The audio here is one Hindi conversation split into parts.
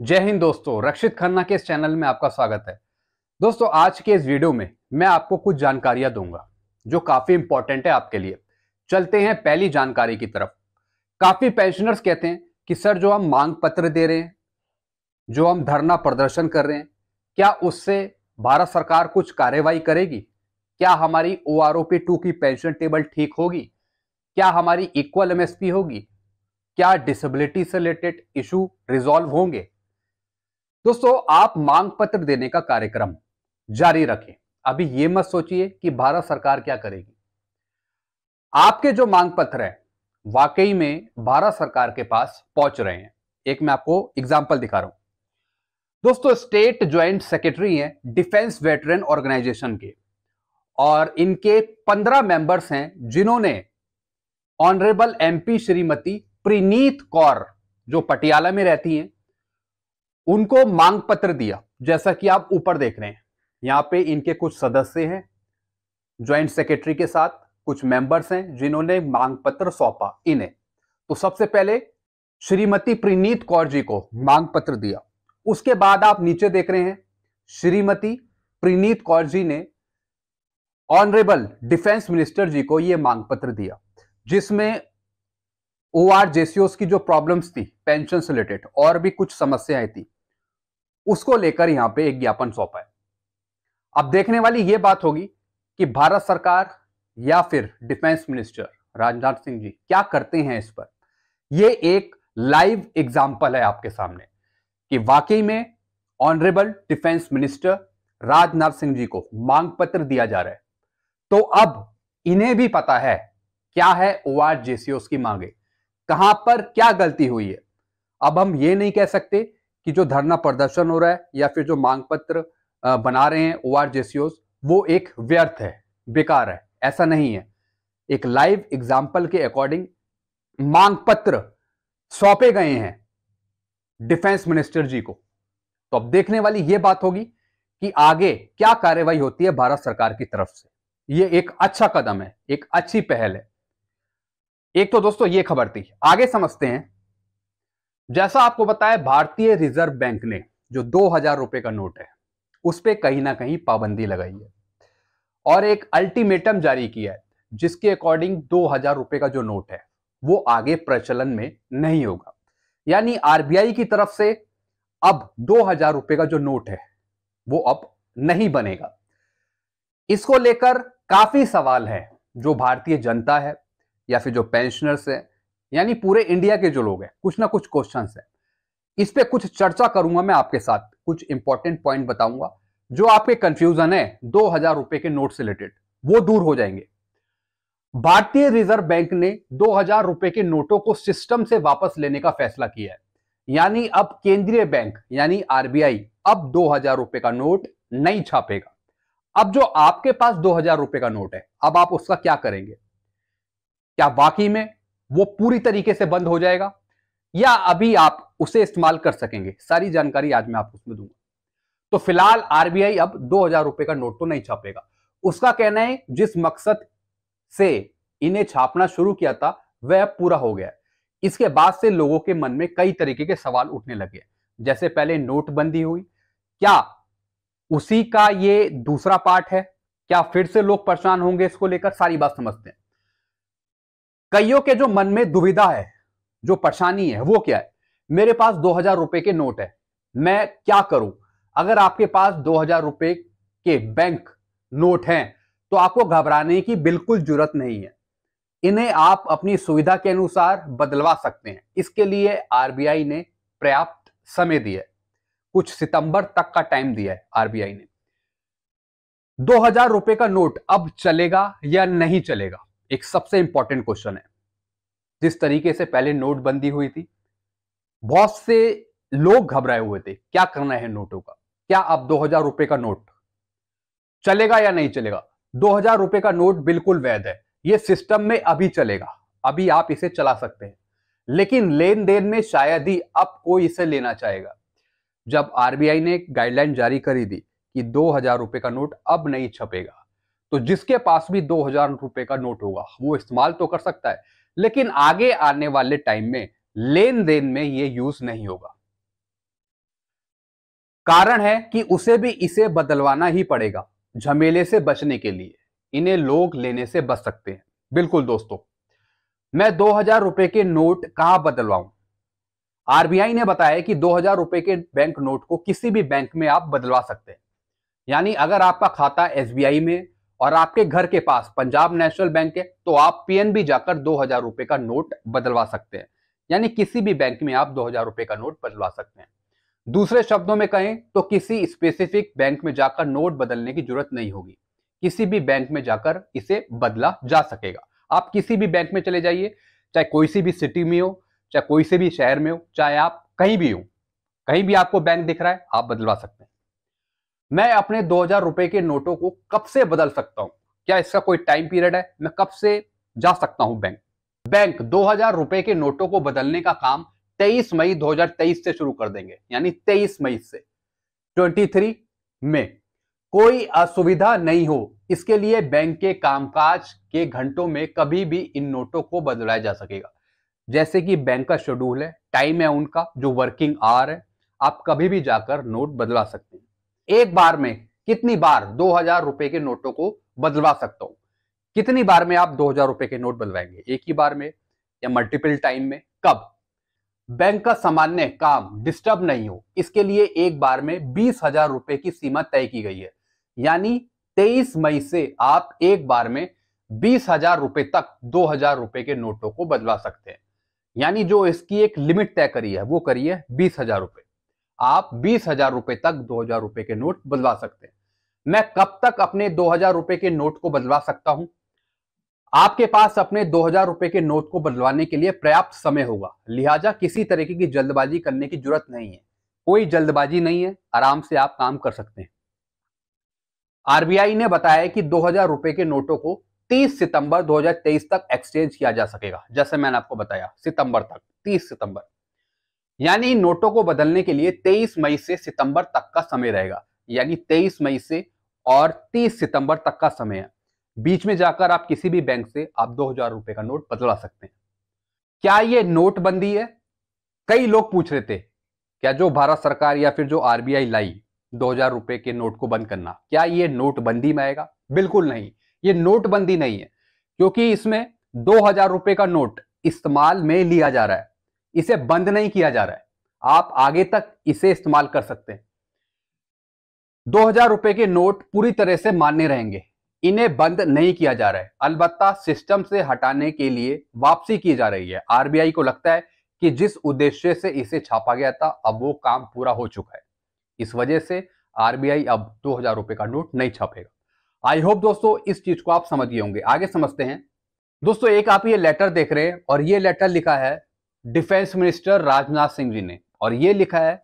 जय हिंद दोस्तों, रक्षित खन्ना के इस चैनल में आपका स्वागत है। दोस्तों, आज के इस वीडियो में मैं आपको कुछ जानकारियां दूंगा जो काफी इंपॉर्टेंट है आपके लिए। चलते हैं पहली जानकारी की तरफ। काफी पेंशनर्स कहते हैं कि सर, जो हम मांग पत्र दे रहे हैं, जो हम धरना प्रदर्शन कर रहे हैं, क्या उससे भारत सरकार कुछ कार्यवाही करेगी? क्या हमारी OROP 2 की पेंशन टेबल ठीक होगी? क्या हमारी इक्वल MSP होगी? क्या डिसेबिलिटी से रिलेटेड इशू रिजॉल्व होंगे? दोस्तों, आप मांग पत्र देने का कार्यक्रम जारी रखें। अभी यह मत सोचिए कि भारत सरकार क्या करेगी। आपके जो मांग पत्र हैं वाकई में भारत सरकार के पास पहुंच रहे हैं। एक मैं आपको एग्जांपल दिखा रहा हूं। दोस्तों, स्टेट ज्वाइंट सेक्रेटरी हैं डिफेंस वेटरन ऑर्गेनाइजेशन के, और इनके 15 मेंबर्स हैं जिन्होंने ऑनरेबल MP श्रीमती प्रीनीत कौर, जो पटियाला में रहती हैं, उनको मांग पत्र दिया। जैसा कि आप ऊपर देख रहे हैं, यहां पे इनके कुछ सदस्य हैं ज्वाइंट सेक्रेटरी के साथ, कुछ मेंबर्स हैं जिन्होंने मांग पत्र सौंपा इन्हें। तो सबसे पहले श्रीमती प्रीनीत कौर जी को मांग पत्र दिया। उसके बाद आप नीचे देख रहे हैं, श्रीमती प्रीनीत कौर जी ने ऑनरेबल डिफेंस मिनिस्टर जी को यह मांग पत्र दिया, जिसमें ORJCOs की जो प्रॉब्लम्स थी पेंशन से रिलेटेड और भी कुछ समस्याएं थी, उसको लेकर यहां पे एक ज्ञापन सौंपा है। अब देखने वाली यह बात होगी कि भारत सरकार या फिर डिफेंस मिनिस्टर राजनाथ सिंह जी क्या करते हैं इस पर। यह एक लाइव एग्जाम्पल है आपके सामने कि वाकई में honourable defence minister Rajnath Singh ji को मांग पत्र दिया जा रहा है। तो अब इन्हें भी पता है क्या है ORJCOs की मांगे, कहां पर क्या गलती हुई है। अब हम ये नहीं कह सकते कि जो धरना प्रदर्शन हो रहा है या फिर जो मांग पत्र बना रहे हैं ORJCOs, वो एक व्यर्थ है, बेकार है। ऐसा नहीं है। एक लाइव एग्जाम्पल के अकॉर्डिंग मांग पत्र सौंपे गए हैं डिफेंस मिनिस्टर जी को। तो अब देखने वाली यह बात होगी कि आगे क्या कार्रवाई होती है भारत सरकार की तरफ से। यह एक अच्छा कदम है, एक अच्छी पहल है। एक तो दोस्तों ये खबर थी। आगे समझते हैं। जैसा आपको बताया, भारतीय रिजर्व बैंक ने जो 2000 रुपए का नोट है उस पर कहीं ना कहीं पाबंदी लगाई है और एक अल्टीमेटम जारी किया है, जिसके अकॉर्डिंग 2000 रुपए का जो नोट है वो आगे प्रचलन में नहीं होगा। यानी RBI की तरफ से अब 2000 रुपए का जो नोट है वो अब नहीं बनेगा। इसको लेकर काफी सवाल है। जो भारतीय जनता है या फिर जो पेंशनर्स है, यानी पूरे इंडिया के जो लोग हैं, कुछ ना कुछ क्वेश्चंस है। इस पे कुछ चर्चा करूंगा मैं आपके साथ, कुछ इंपॉर्टेंट पॉइंट बताऊंगा। जो आपके कंफ्यूजन है 2000 रुपए के नोट से रिलेटेड, वो दूर हो जाएंगे। भारतीय रिजर्व बैंक ने 2000 रुपए के नोटों को सिस्टम से वापस लेने का फैसला किया है। यानी अब केंद्रीय बैंक यानी RBI अब 2000 रुपए का नोट नहीं छापेगा। अब जो आपके पास 2000 रुपए का नोट है, अब आप उसका क्या करेंगे? क्या वाकई में वो पूरी तरीके से बंद हो जाएगा या अभी आप उसे इस्तेमाल कर सकेंगे? सारी जानकारी आज मैं आपको उसमें दूंगा। तो फिलहाल RBI अब 2000 रुपए का नोट तो नहीं छापेगा। उसका कहना है जिस मकसद से इन्हें छापना शुरू किया था वह अब पूरा हो गया है। इसके बाद से लोगों के मन में कई तरीके के सवाल उठने लगे। जैसे पहले नोटबंदी हुई, क्या उसी का ये दूसरा पार्ट है? क्या फिर से लोग परेशान होंगे इसको लेकर? सारी बात समझते हैं। कईयों के जो मन में दुविधा है, जो परेशानी है, वो क्या है? मेरे पास 2000 रुपए के नोट है, मैं क्या करूं? अगर आपके पास 2000 रुपए के बैंक नोट हैं तो आपको घबराने की बिल्कुल जरूरत नहीं है। इन्हें आप अपनी सुविधा के अनुसार बदलवा सकते हैं। इसके लिए RBI ने पर्याप्त समय दिया है, कुछ सितंबर तक का टाइम दिया है RBI ने। 2000 रुपए का नोट अब चलेगा या नहीं चलेगा, एक सबसे इंपॉर्टेंट क्वेश्चन है। जिस तरीके से पहले नोटबंदी हुई थी, बहुत से लोग घबराए हुए थे क्या करना है नोटों का। क्या अब 2000 रुपए का नोट चलेगा या नहीं चलेगा? 2000 रुपए का नोट बिल्कुल वैध है, यह सिस्टम में अभी चलेगा, अभी आप इसे चला सकते हैं। लेकिन लेन देन में शायद ही अब कोई इसे लेना चाहेगा। जब RBI ने गाइडलाइन जारी करी थी कि 2000 रुपए का नोट अब नहीं छपेगा, तो जिसके पास भी 2000 रुपए का नोट होगा वो इस्तेमाल तो कर सकता है, लेकिन आगे आने वाले टाइम में लेन देन में ये यूज नहीं होगा। कारण है कि उसे भी इसे बदलवाना ही पड़ेगा झमेले से बचने के लिए। इन्हें लोग लेने से बच सकते हैं। बिल्कुल दोस्तों, मैं 2000 रुपए के नोट कहां बदलवाऊं? आरबीआई ने बताया कि 2000 रुपए के बैंक नोट को किसी भी बैंक में आप बदलवा सकते हैं। यानी अगर आपका खाता एसबीआई में और आपके घर के पास पंजाब नेशनल बैंक है, तो आप पीएनबी जाकर 2000 रुपए का नोट बदलवा सकते हैं। यानी किसी भी बैंक में आप 2000 रुपए का नोट बदलवा सकते हैं। दूसरे शब्दों में कहें तो किसी स्पेसिफिक बैंक में जाकर नोट बदलने की जरूरत नहीं होगी। किसी भी बैंक में जाकर इसे बदला जा सकेगा। आप किसी भी बैंक में चले जाइए, चाहे कोई सी भी सिटी में हो, चाहे कोई से भी शहर में हो, चाहे आप कहीं भी हो, कहीं भी आपको बैंक दिख रहा है, आप बदलवा सकते हैं। मैं अपने 2000 रुपए के नोटों को कब से बदल सकता हूं? क्या इसका कोई टाइम पीरियड है? मैं कब से जा सकता हूं बैंक? बैंक 2000 रुपए के नोटों को बदलने का काम 23 मई 2023 से शुरू कर देंगे। यानी 23 मई से 23 में कोई असुविधा नहीं हो, इसके लिए बैंक के कामकाज के घंटों में कभी भी इन नोटों को बदलाया जा सकेगा। जैसे कि बैंक का शेड्यूल है, टाइम है उनका, जो वर्किंग आवर है, आप कभी भी जाकर नोट बदलवा सकते हैं। एक बार में कितनी बार 2000 रुपए के नोटों को बदलवा सकता हूं? कितनी बार में आप 2000 रुपए के नोट बदलवाएंगे? एक ही बार में या मल्टीपल टाइम में? कब? बैंक का सामान्य काम डिस्टर्ब नहीं हो, इसके लिए एक बार में 20,000 रुपए की सीमा तय की गई है। यानी 23 मई से आप एक बार में 20,000 रुपए तक 2000 रुपए के नोटों को बदलवा सकते हैं। यानी जो इसकी एक लिमिट तय करी है वो करी है 20,000 रुपए। आप 20,000 रुपए तक 2000 रुपए के नोट बदलवा सकते हैं। मैं कब तक अपने 2000 रुपए के नोट को बदलवा सकता हूं? आपके पास अपने 2000 रुपए के नोट को बदलवाने के लिए पर्याप्त समय होगा, लिहाजा किसी तरीके की जल्दबाजी करने की जरूरत नहीं है। कोई जल्दबाजी नहीं है, आराम से आप काम कर सकते हैं। आरबीआई ने बताया कि 2000 रुपए के नोटों को 30 सितंबर 2023 तक एक्सचेंज किया जा सकेगा। जैसे मैंने आपको बताया, सितंबर तक, 30 सितंबर। यानी इन नोटों को बदलने के लिए 23 मई से सितंबर तक का समय रहेगा। यानी 23 मई से और 30 सितंबर तक का समय है। बीच में जाकर आप किसी भी बैंक से आप 2000 रुपए का नोट बदलवा सकते हैं। क्या ये नोटबंदी है? कई लोग पूछ रहे थे, क्या जो भारत सरकार या फिर जो आरबीआई लाई 2000 रुपए के नोट को बंद करना, क्या ये नोटबंदी में आएगा? बिल्कुल नहीं, ये नोटबंदी नहीं है, क्योंकि इसमें 2000 रुपए का नोट इस्तेमाल में लिया जा रहा है, इसे बंद नहीं किया जा रहा है। आप आगे तक इसे इस्तेमाल कर सकते हैं। 2000 रुपए के नोट पूरी तरह से मान्य रहेंगे, इन्हें बंद नहीं किया जा रहा है। अलबत्ता सिस्टम से हटाने के लिए वापसी की जा रही है। आरबीआई को लगता है कि जिस उद्देश्य से इसे छापा गया था, अब वो काम पूरा हो चुका है। इस वजह से आरबीआई अब 2000 रुपए का नोट नहीं छापेगा। आई होप दोस्तों इस चीज को आप समझ गए होंगे। आगे समझते हैं। दोस्तों, एक आप ये लेटर देख रहे हैं और ये लेटर लिखा है डिफेंस मिनिस्टर राजनाथ सिंह जी ने, और ये लिखा है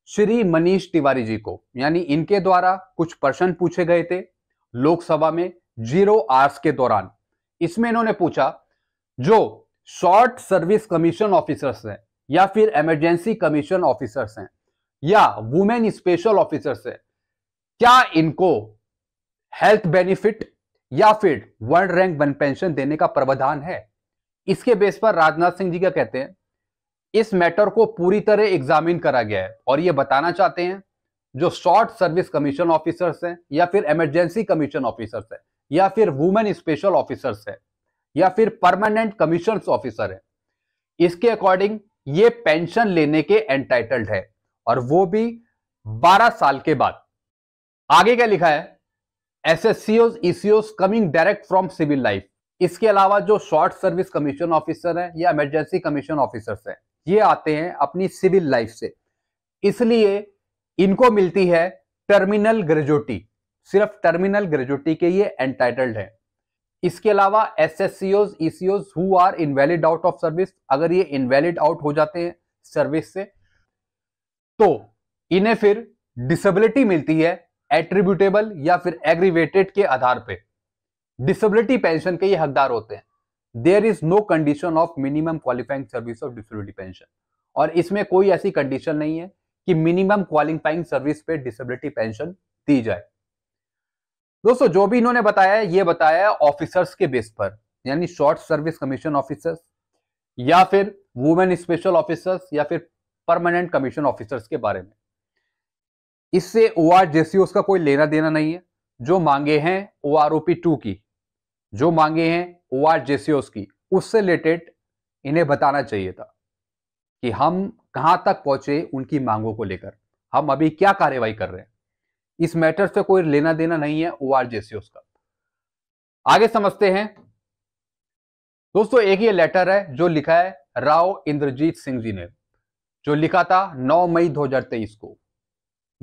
श्री मनीष तिवारी जी को। यानी इनके द्वारा कुछ प्रश्न पूछे गए थे लोकसभा में 0 आवर्स के दौरान। इसमें इन्होंने पूछा, जो शॉर्ट सर्विस कमीशन ऑफिसर्स हैं या फिर इमरजेंसी कमीशन ऑफिसर्स हैं या वुमेन स्पेशल ऑफिसर्स हैं, क्या इनको हेल्थ बेनिफिट या फिर वन रैंक वन पेंशन देने का प्रावधान है? इसके बेस पर राजनाथ सिंह जी क्या कहते हैं, इस मैटर को पूरी तरह एग्जामिन करा गया है और ये बताना चाहते हैं जो शॉर्ट सर्विस कमीशन ऑफिसर्स हैं या फिर इमरजेंसी कमीशन ऑफिसर्स हैं या फिर वुमेन स्पेशल ऑफिसर्स हैं या फिर परमानेंट कमीशन ऑफिसर है, इसके अकॉर्डिंग ये पेंशन लेने के एंटाइटल्ड है, और वो भी 12 साल के बाद। आगे क्या लिखा है, एसएससीओज ECOs coming direct from civil life. इसके अलावा जो शॉर्ट सर्विस कमीशन ऑफिसर है या इमरजेंसी कमीशन ऑफिसर्स है, ये आते हैं अपनी सिविल लाइफ से, इसलिए इनको मिलती है टर्मिनल ग्रेजुटी। सिर्फ टर्मिनल ग्रेजुटी के ये एंटाइटल्ड है। इसके अलावा एसएससीओज ECOs who are invalid out of service, अगर ये इनवैलिड आउट हो जाते हैं सर्विस से, तो इन्हें फिर डिसेबिलिटी मिलती है एट्रीब्यूटेबल या फिर एग्रीवेटेड के आधार पे। डिसेबिलिटी पेंशन के ये हकदार होते हैं। There is no condition of minimum qualifying service of disability pension, और इसमें कोई ऐसी कंडीशन नहीं है कि मिनिमम क्वालिफाइंग सर्विस पे डिसेबिलिटी पेंशन दी जाए। दोस्तों, जो भी इन्होंने बताया है, ये बताया है ऑफिसर्स के बेस पर, यानी शॉर्ट सर्विस कमीशन ऑफिसर्स या फिर वुमेन स्पेशल ऑफिसर्स या फिर परमानेंट कमीशन ऑफिसर्स के बारे में। इससे ORJCOs का कोई लेना देना नहीं है। जो मांगे हैं OROP2 की, जो मांगे हैं ORJCOs की, उससे रिलेटेड इन्हें बताना चाहिए था कि हम कहां तक पहुंचे उनकी मांगों को लेकर, हम अभी क्या कार्रवाई कर रहे हैं। इस मैटर से कोई लेना देना नहीं है ORJCOs का। आगे समझते हैं दोस्तों। एक ये लेटर है जो लिखा है राव इंद्रजीत सिंह जी ने, जो लिखा था 9 मई 2023 को।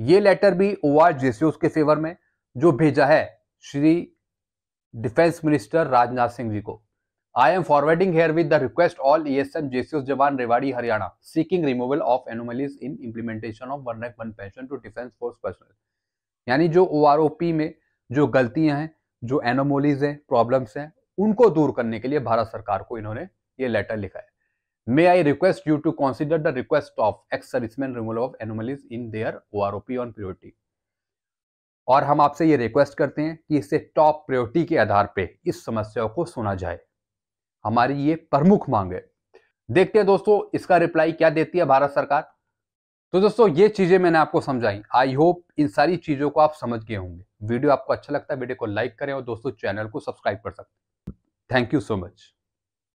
ये लेटर भी ORJCOs के फेवर में जो भेजा है श्री डिफेंस मिनिस्टर राजनाथ सिंह जी को। I am forwarding here with the request all ESM JCOs जवान Rewari Haryana seeking removal of anomalies in implementation of 1 Rank 1 pension to Defence Force personnel। यानी जो OROP में जो गलतियां हैं, जो एनोमोलीज हैं, प्रॉब्लम्स हैं, उनको दूर करने के लिए भारत सरकार को इन्होंने ये लेटर लिखा है। May I request you to consider the request of ex-servicemen removal of anomalies in their OROP on priority। और हम आपसे ये रिक्वेस्ट करते हैं कि इसे टॉप प्रायोरिटी के आधार पे इस समस्या को सुना जाए। हमारी ये प्रमुख मांग है। देखते हैं दोस्तों इसका रिप्लाई क्या देती है भारत सरकार। तो दोस्तों ये चीजें मैंने आपको समझाई। आई होप इन सारी चीजों को आप समझ गए होंगे। वीडियो आपको अच्छा लगता है वीडियो को लाइक करें और दोस्तों चैनल को सब्सक्राइब कर सकते हैं। Thank you so much.